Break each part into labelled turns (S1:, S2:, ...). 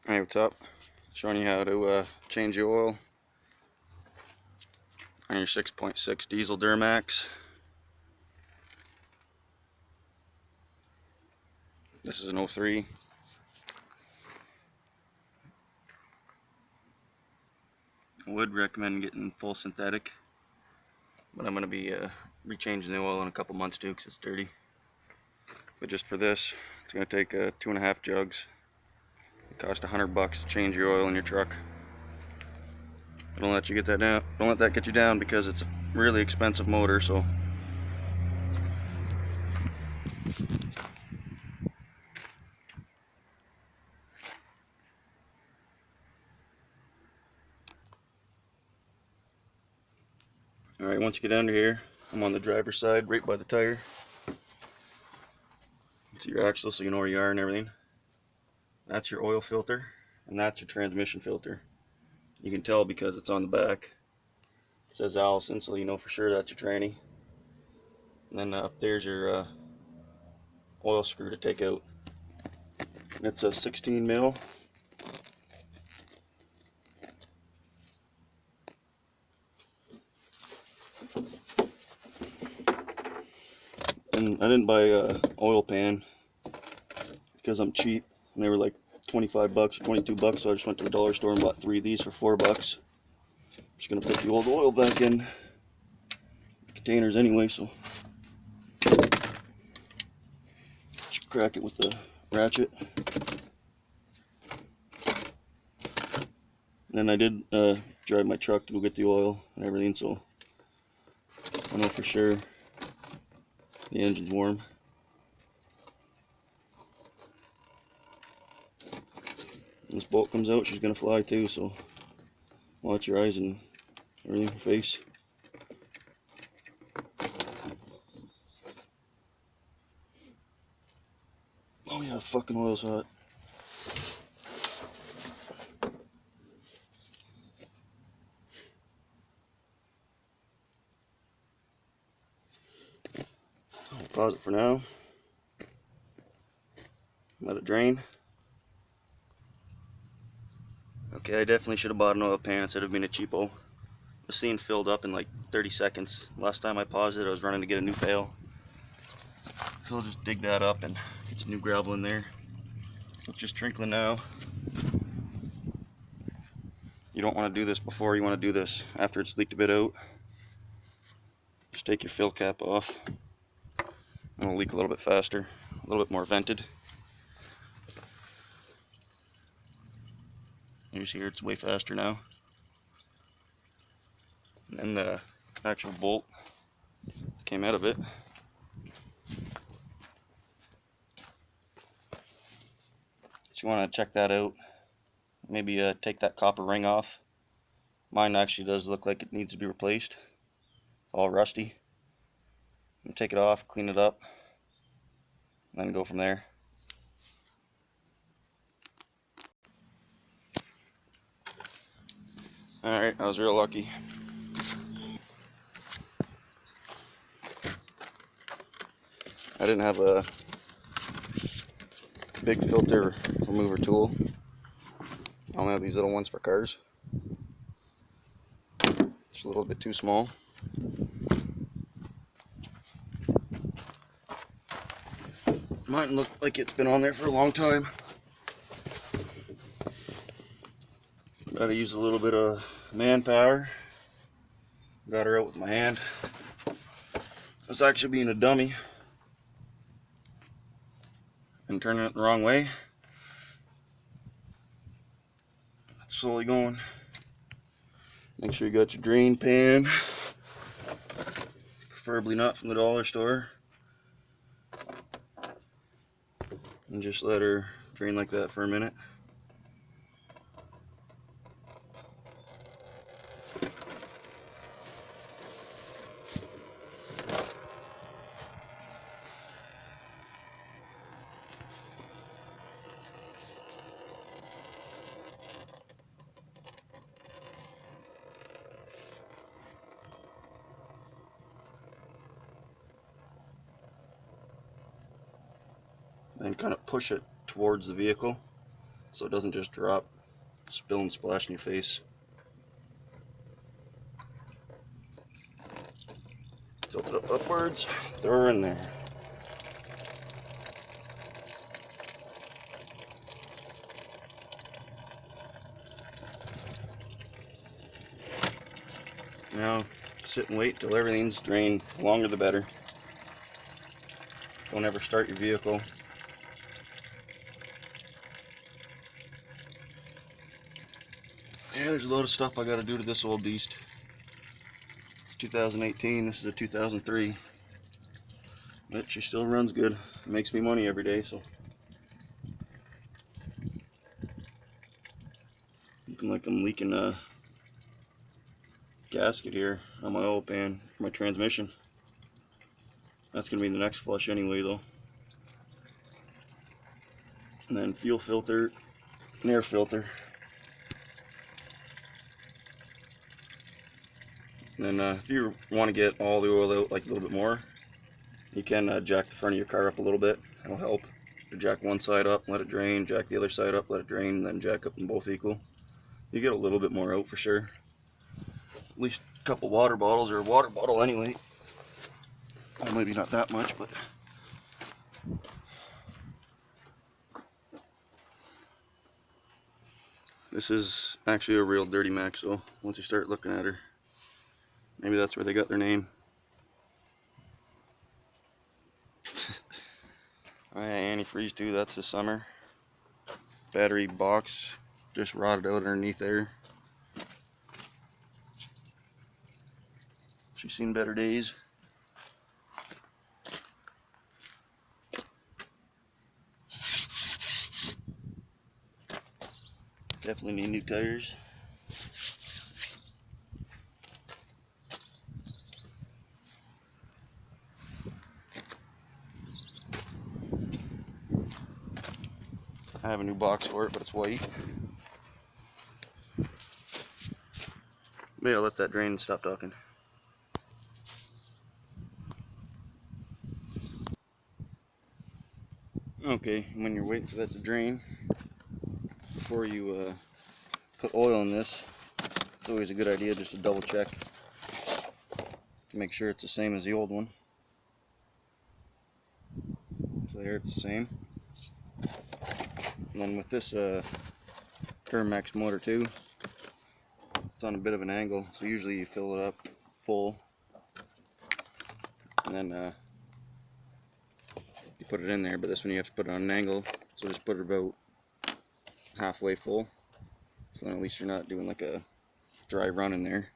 S1: Hey, what's up? Showing you how to change the oil on your 6.6 diesel Duramax. This is an 03. I would recommend getting full synthetic, but I'm going to be rechanging the oil in a couple months too because it's dirty. But just for this, it's going to take 2.5 jugs. It costs $100 to change your oil in your truck. Don't let you get that down. Don't let that get you down because it's a really expensive motor. So alright, once you get under here, I'm on the driver's side right by the tire. It's your axle so you know where you are and everything. That's your oil filter, and that's your transmission filter. You can tell because it's on the back. It says Allison, so you know for sure that's your tranny. And then up there's your oil screw to take out. And it's a 16 mil. And I didn't buy a oil pan because I'm cheap, and they were like 25 bucks or 22 bucks, so I just went to the dollar store and bought 3 of these for 4 bucks. I'm just gonna put the old oil back in the containers anyway, so just crack it with the ratchet. And then I did drive my truck to go get the oil and everything, so I know for sure the engine's warm. When this bolt comes out, she's gonna fly too, so watch your eyes and everything, your face. Oh yeah, fucking oil's hot. I'll pause it for now. Let it drain. Okay, I definitely should have bought an oil pan instead of being a cheapo. The scene filled up in like 30 seconds. Last time I paused it, I was running to get a new pail. So I'll just dig that up and get some new gravel in there. It's just trickling now. You don't want to do this before, you want to do this after it's leaked a bit out. Just take your fill cap off. It'll leak a little bit faster, a little bit more vented. You see here it's way faster now. And then the actual bolt came out of it. So you want to check that out. Maybe take that copper ring off. Mine actually does look like it needs to be replaced. It's all rusty. Take it off, clean it up, and then go from there. Alright, I was real lucky. I didn't have a big filter remover tool. I only have these little ones for cars. It's a little bit too small. Mine look like it's been on there for a long time. Gotta use a little bit of manpower. Got her out with my hand. It's actually being a dummy and turning it the wrong way. It's slowly going. Make sure you got your drain pan, preferably not from the dollar store, and just let her drain like that for a minute. And kind of push it towards the vehicle so it doesn't just drop, spill and splash in your face. Tilt it up upwards, throw her in there. Now sit and wait till everything's drained. The longer the better. Don't ever start your vehicle. Yeah, there's a lot of stuff I gotta do to this old beast. It's 2018, this is a 2003. But she still runs good. It makes me money every day, so. Looking like I'm leaking a gasket here on my oil pan for my transmission. That's gonna be the next flush anyway though. And then fuel filter, and air filter. And then if you want to get all the oil out like a little bit more, you can jack the front of your car up a little bit. That'll help. You jack one side up, let it drain, jack the other side up, let it drain, and then jack up them both equal. You get a little bit more out for sure. At least a couple water bottles, or a water bottle anyway. Well, maybe not that much, but this is actually a real dirty Mac, so once you start looking at her, maybe that's where they got their name. Alright, antifreeze too, that's this summer. Battery box just rotted out underneath there. She's seen better days. Definitely need new tires. I have a new box for it, but it's white. Maybe I'll let that drain and stop talking. Okay, when you're waiting for that to drain, before you put oil in this, it's always a good idea just to double check to make sure it's the same as the old one. So there, it's the same. And then with this Max motor too, it's on a bit of an angle, so usually you fill it up full, and then you put it in there, but this one you have to put it on an angle, so just put it about halfway full, so then at least you're not doing like a dry run in there.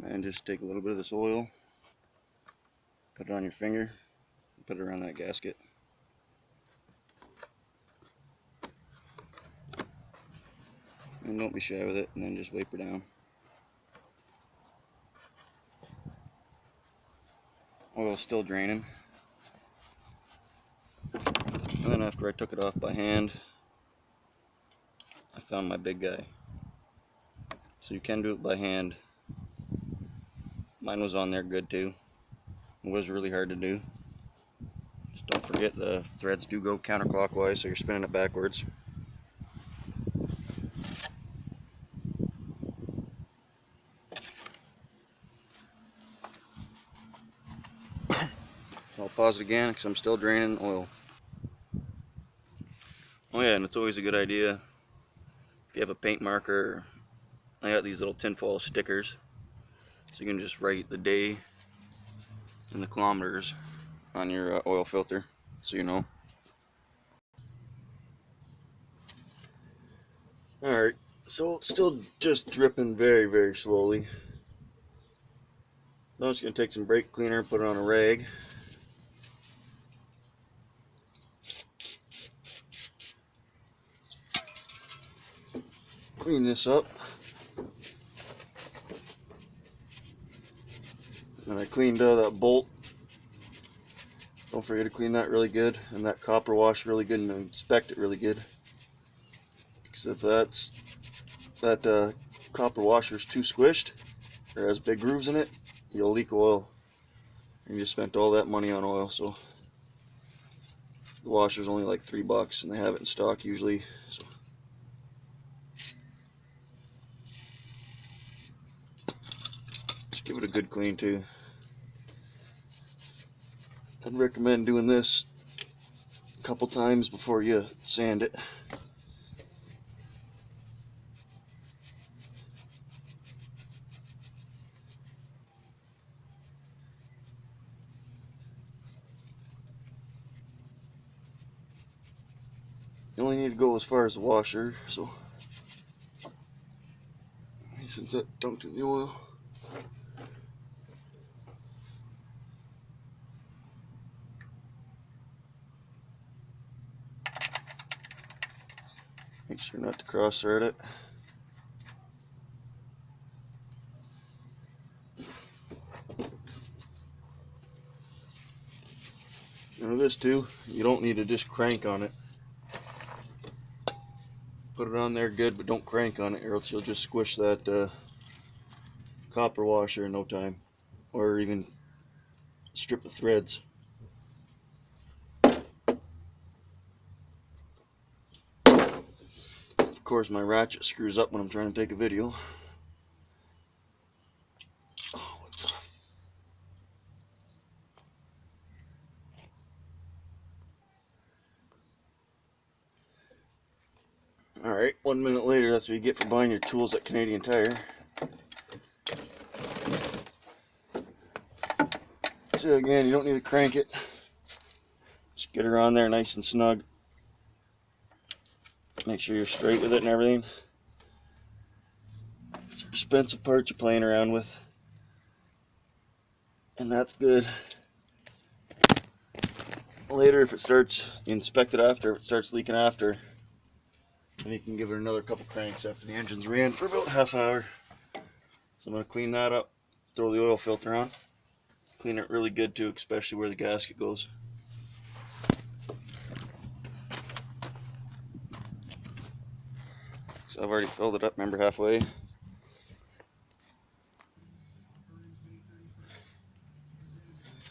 S1: And just take a little bit of this oil, put it on your finger, put it around that gasket. And don't be shy with it, and then just wipe her down. Oil's still draining. And then after I took it off by hand, I found my big guy. So you can do it by hand. Mine was on there good too. It was really hard to do. Just don't forget the threads do go counterclockwise, so you're spinning it backwards. I'll pause it again because I'm still draining oil. Oh yeah, and it's always a good idea if you have a paint marker. I got these little tinfoil stickers, so you can just write the day and the kilometers on your oil filter, so you know. Alright, so it's still just dripping very, very slowly. Now I'm just going to take some brake cleaner and put it on a rag. Clean this up. And I cleaned that bolt, the Don't forget to clean that really good, and that copper wash really good, and inspect it really good. Because if that copper washer is too squished or has big grooves in it, you'll leak oil. And you just spent all that money on oil. So the washer's only like $3, and they have it in stock usually. So just give it a good clean too. I'd recommend doing this a couple times before you sand it. You only need to go as far as the washer, so since that dunked in the oil. Make sure not to cross thread it. Now this too, you don't need to just crank on it. Put it on there good, but don't crank on it, or else you'll just squish that copper washer in no time, or even strip the threads. Of course, my ratchet screws up when I'm trying to take a video. Oh, what's up? Alright, 1 minute later, that's what you get for buying your tools at Canadian Tire. So again, you don't need to crank it. Just get her on there nice and snug. Make sure you're straight with it and everything. It's an expensive part you're playing around with. And that's good. Later, if it starts, you inspect it after, if it starts leaking after, then you can give it another couple cranks after the engine's ran for about half hour. So I'm going to clean that up, throw the oil filter on. Clean it really good too, especially where the gasket goes. So I've already filled it up, remember, halfway.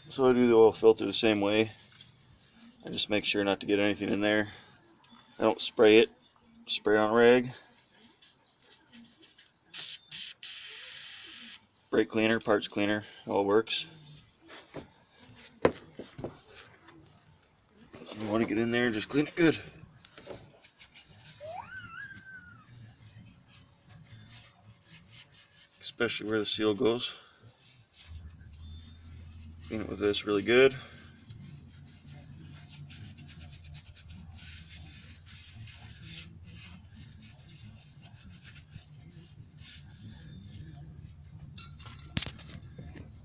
S1: So I do the oil filter the same way. I just make sure not to get anything in there. I don't spray it. Spray on a rag. Brake cleaner, parts cleaner, all works. You want to get in there and just clean it good. Especially where the seal goes. Clean it with this really good.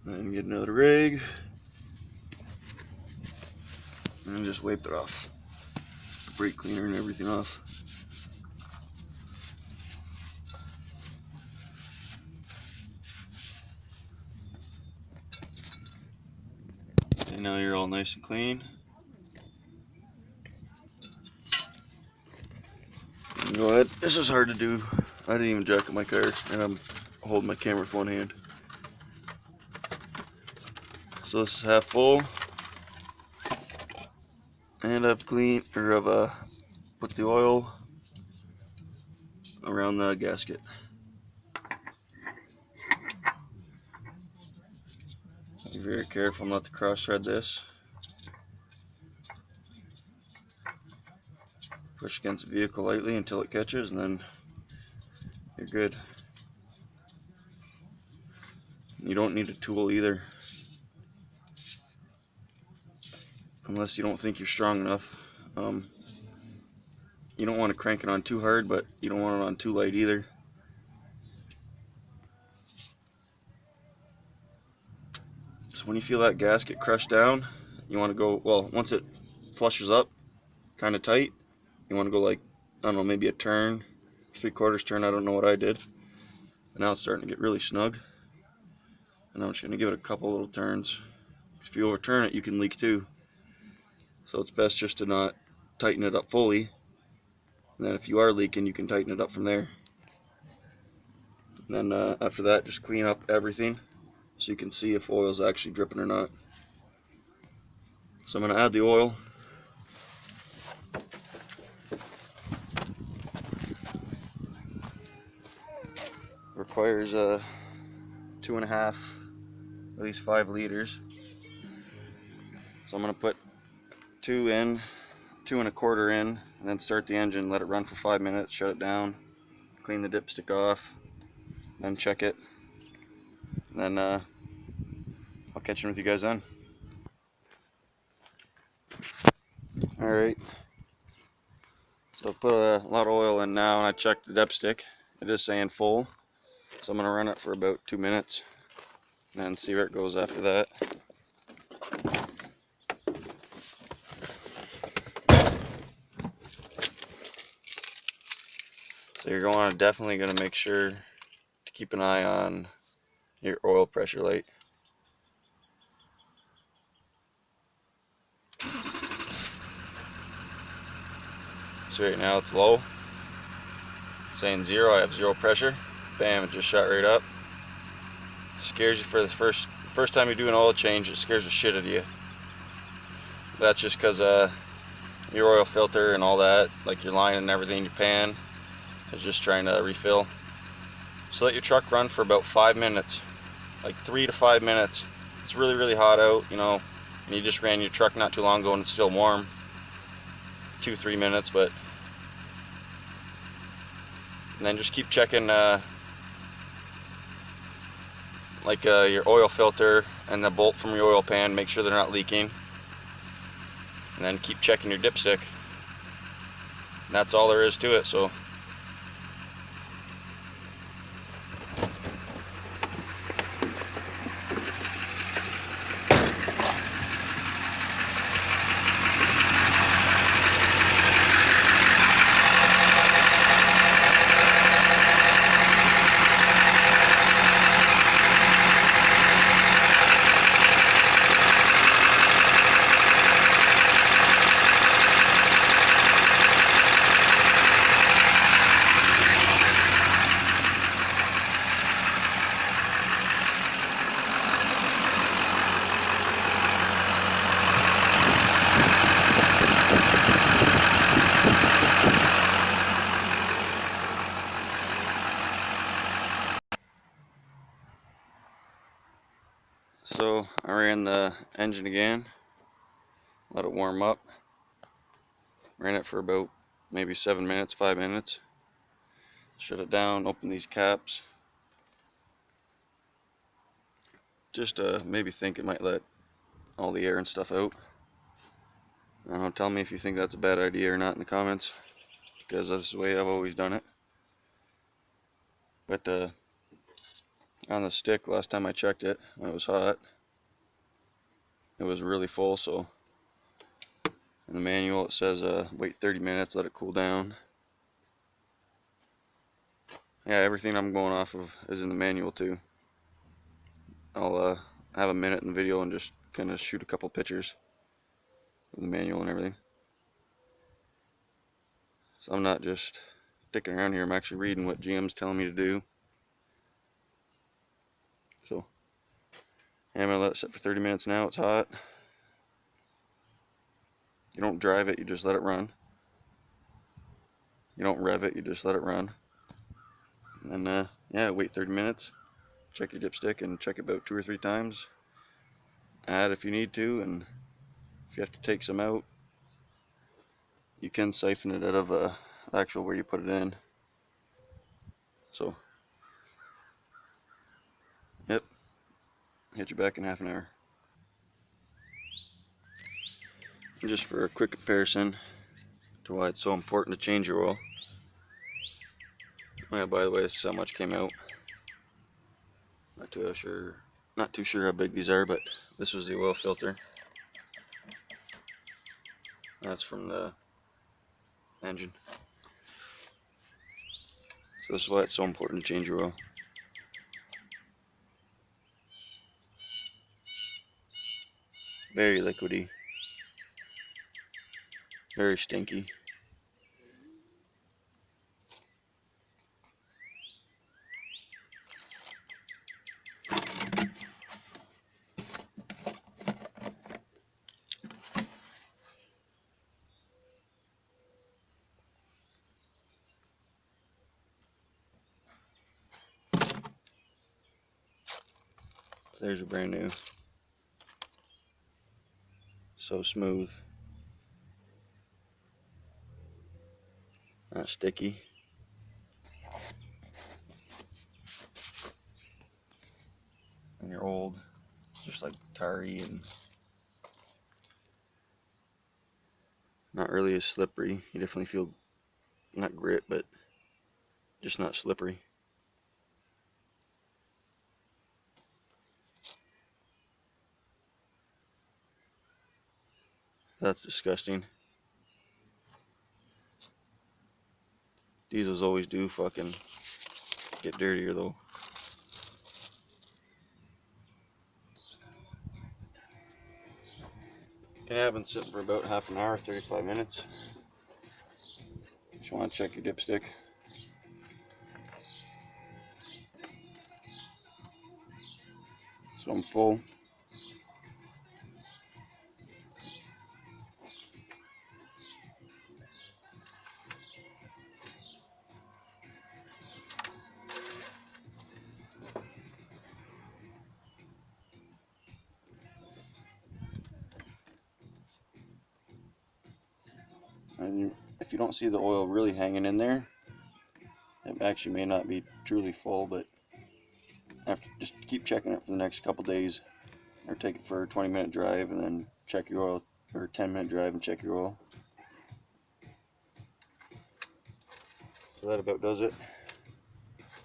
S1: Then get another rag. And just wipe it off. The brake cleaner and everything off. And now you're all nice and clean. Go ahead. This is hard to do. I didn't even jack up my car, and I'm holding my camera with one hand. So this is half full, and I've cleaned, or I've put the oil around the gasket. Be very careful not to cross thread this. Push against the vehicle lightly until it catches, and then you're good. You don't need a tool either, unless you don't think you're strong enough. You don't want to crank it on too hard, but you don't want it on too light either. So when you feel that gasket crush down, you want to go, well, once it flushes up kind of tight, you want to go like, I don't know, maybe a turn, 3/4 turn, I don't know what I did. But now it's starting to get really snug. And I'm just going to give it a couple little turns. If you overturn it, you can leak too. So it's best just to not tighten it up fully. And then if you are leaking, you can tighten it up from there. And then after that, just clean up everything so you can see if oil's actually dripping or not. So I'm going to add the oil. Requires 2.5, at least 5 liters. So I'm going to put 2 in, 2 1/4 in, and then start the engine, let it run for 5 minutes, shut it down, clean the dipstick off, then check it, and then I'll catch in with you guys then. Alright, so I put a lot of oil in now, and I checked the dipstick. It is saying full, so I'm going to run it for about 2 minutes, and then see where it goes after that. So you're definitely going to make sure to keep an eye on your oil pressure light. So right now it's low. It's saying 0, I have 0 pressure. Bam, it just shot right up. Scares you for the first time you do an oil change, it scares the shit out of you. That's just because your oil filter and all that, like your line and everything, your pan, is just trying to refill. So let your truck run for about 5 minutes, like 3 to 5 minutes. It's really, really hot out, you know, and you just ran your truck not too long ago and it's still warm. 2-3 minutes, but and then just keep checking your oil filter and the bolt from your oil pan, make sure they're not leaking, and then keep checking your dipstick. And that's all there is to it. So I ran the engine again, let it warm up, ran it for about maybe 7 minutes, 5 minutes, shut it down, open these caps, just maybe think it might let all the air and stuff out. I don't know, tell me if you think that's a bad idea or not in the comments, because that's the way I've always done it. But on the stick, last time I checked it when it was hot, it was really full. So in the manual it says wait 30 minutes, let it cool down. Yeah, everything I'm going off of is in the manual too. I'll have a minute in the video and just kind of shoot a couple pictures of the manual and everything. So I'm not just sticking around here, I'm actually reading what GM's telling me to do. So yeah, I'm gonna let it sit for 30 minutes now. It's hot. You don't drive it, you just let it run. You don't rev it, you just let it run. And then yeah, wait 30 minutes. Check your dipstick and check it about 2 or 3 times. Add if you need to, and if you have to take some out, you can siphon it out of actual where you put it in. So yep, hit you back in half an hour. And just for a quick comparison to why it's so important to change your oil. Oh yeah, by the way, this is how much came out. Not too sure how big these are, but this was the oil filter. That's from the engine. So this is why it's so important to change your oil. Very liquidy. Very stinky. There's a brand new. So smooth. Not sticky. And your old, just like tarry and not really as slippery. You definitely feel not grit, but just not slippery. That's disgusting. Diesels always do fucking get dirtier though. Can have been sitting for about half an hour, 35 minutes. Just want to check your dipstick. So I'm full. And if you don't see the oil really hanging in there, it actually may not be truly full, but after, just keep checking it for the next couple days, or take it for a 20-minute drive and then check your oil, or a 10-minute drive and check your oil. So that about does it.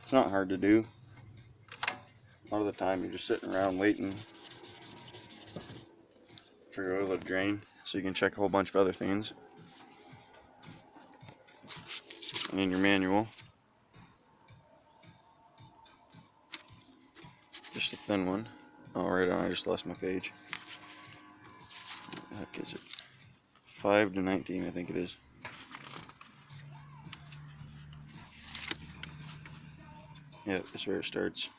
S1: It's not hard to do. A lot of the time you're just sitting around waiting for your oil to drain, so you can check a whole bunch of other things. And in your manual, just a thin one. Oh, right on, I just lost my page. What the heck is it? 5 to 19, I think it is. Yeah, that's where it starts.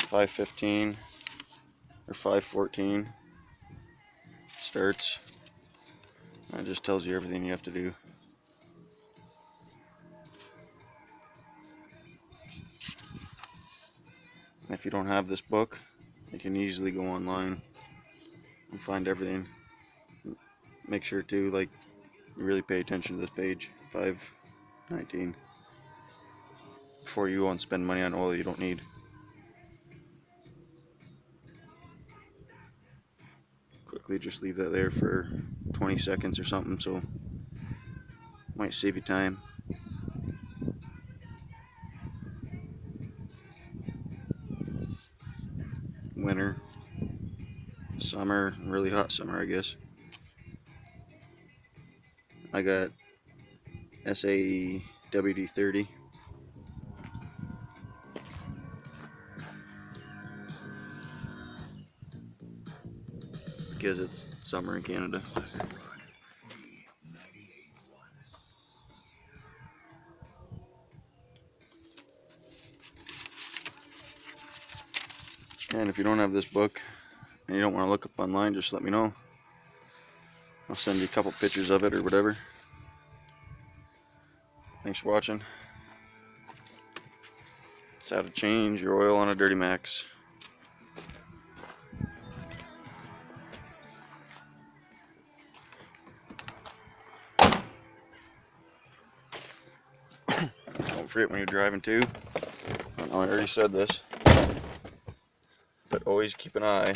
S1: 5:15 or 5:14 starts. And it just tells you everything you have to do. And if you don't have this book, you can easily go online and find everything. Make sure to you really pay attention to this page, 5:19, before you go and spend money on oil you don't need. Quickly just leave that there for 20 seconds or something, so might save you time. Winter, summer, really hot summer, I guess. I got SAE WD-30. Because it's summer in Canada. And if you don't have this book and you don't want to look up online, just let me know. I'll send you a couple pictures of it or whatever. Thanks for watching. It's how to change your oil on a Dirty Max. Don't forget when you're driving too. I know I already said this, but always keep an eye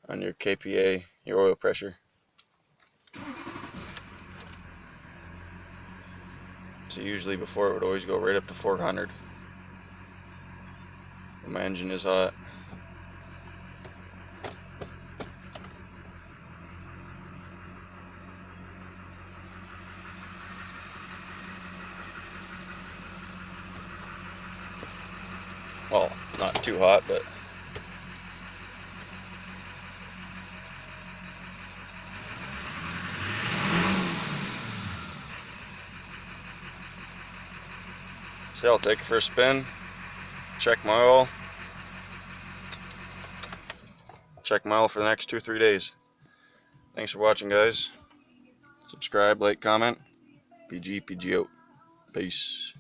S1: on your KPA, your oil pressure. So usually before it would always go right up to 400. And my engine is hot. Well, not too hot, but So I'll take it for a spin, check my oil for the next 2-3 days. Thanks for watching, guys. Subscribe, like, comment. PG out. Peace.